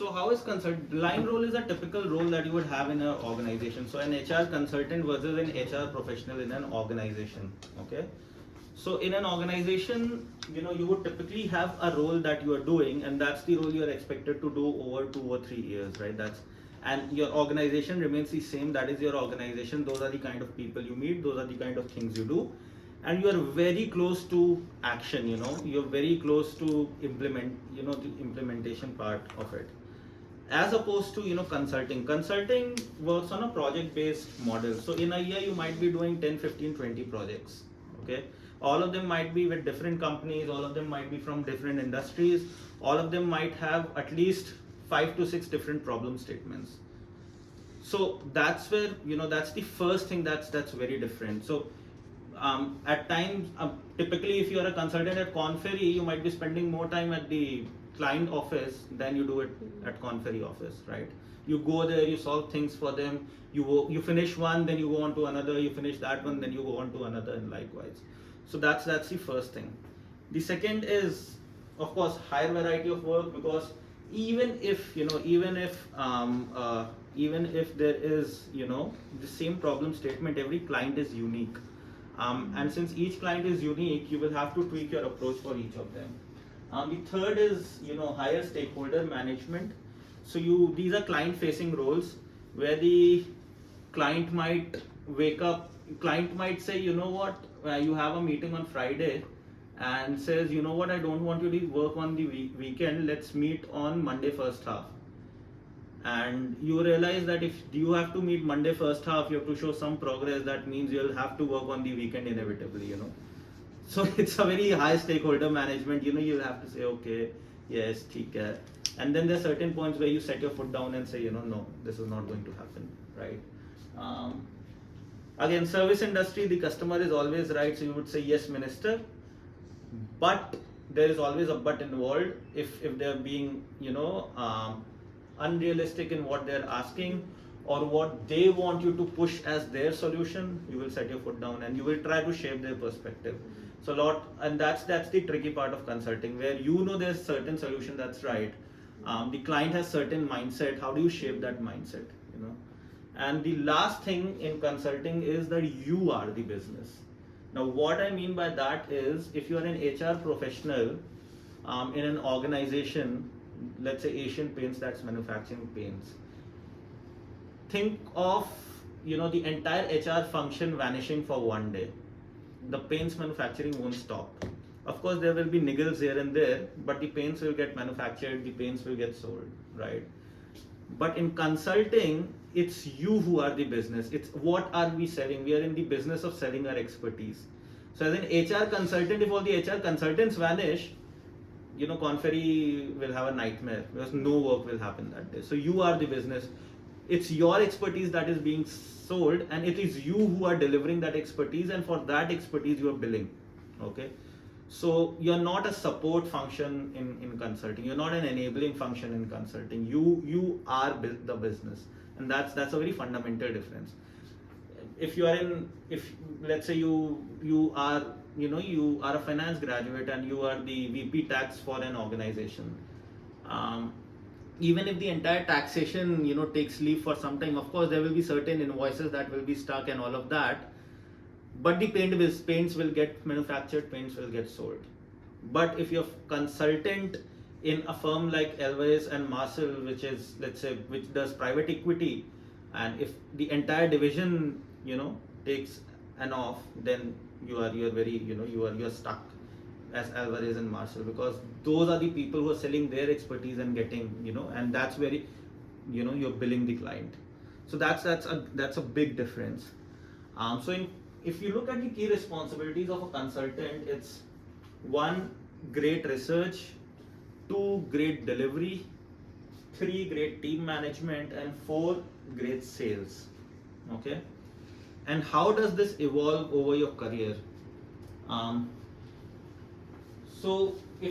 So how is line role is a typical role that you would have in an organization. So an HR consultant versus an HR professional in an organization. Okay. So in an organization, you would typically have a role that you are doing, and that's the role you are expected to do over 2 or 3 years, right? And your organization remains the same. That is your organization. Those are the kind of people you meet. Those are the kind of things you do, and you are very close to action. You're very close to the implementation part of it. As opposed to consulting works on a project based model. So in a year you might be doing 10, 15, 20 projects. Okay, all of them might be with different companies, all of them might be from different industries, all of them might have at least 5 to 6 different problem statements. So that's where that's the first thing that's very different. So at times, typically if you are a consultant at Conferry, you might be spending more time at the client office than you do it at Conferry office, right? You go there, you solve things for them, you finish one, then you go on to another, you finish that one, then you go on to another, and likewise. So that's the first thing. The second is, of course, higher variety of work, because even if there is the same problem statement, every client is unique. And since each client is unique, you will have to tweak your approach for each of them. The third is higher stakeholder management. So these are client facing roles where the client might wake up, client might say, you have a meeting on Friday, and says, I don't want you to work on the weekend, let's meet on Monday first half. And you realize that if you have to meet Monday first half, you have to show some progress. That means you'll have to work on the weekend inevitably. So it's a very high stakeholder management. You'll have to say, okay, yes, theek. And then there are certain points where you set your foot down and say, no, this is not going to happen, right? Again, service industry, the customer is always right, so you would say, yes, minister, but there is always a but involved. If they're being unrealistic in what they're asking, or what they want you to push as their solution, you will set your foot down and you will try to shape their perspective. So and that's the tricky part of consulting, where there's certain solution that's right. The client has certain mindset. How do you shape that mindset? And the last thing in consulting is that you are the business. Now, what I mean by that is, if you are an HR professional in an organization, let's say Asian Paints, that's manufacturing paints. Think of the entire HR function vanishing for one day. The paints manufacturing won't stop. Of course, there will be niggles here and there, but the paints will get manufactured, the paints will get sold, right? But in consulting, it's you who are the business. It's what are we selling? We are in the business of selling our expertise. So as an HR consultant, if all the HR consultants vanish, Conferry will have a nightmare, because no work will happen that day. So you are the business. It's your expertise that is being sold, and it is you who are delivering that expertise, and for that expertise you are billing. Okay. So you're not a support function in consulting. You're not an enabling function in consulting. You are the business, and that's a very fundamental difference. If let's say you are a finance graduate and you are the VP tax for an organization, even if the entire taxation takes leave for some time, of course there will be certain invoices that will be stuck and all of that. But the paints will get manufactured, paints will get sold. But if you're consultant in a firm like Alvarez and Marshall, which does private equity, and if the entire division takes an off, then you're stuck as Alvarez and Marshall, because those are the people who are selling their expertise and getting and that's where you're billing the client. So that's a big difference. If you look at the key responsibilities of a consultant, it's 1, great research, 2, great delivery, 3, great team management, and 4, great sales. Okay. And how does this evolve over your career? So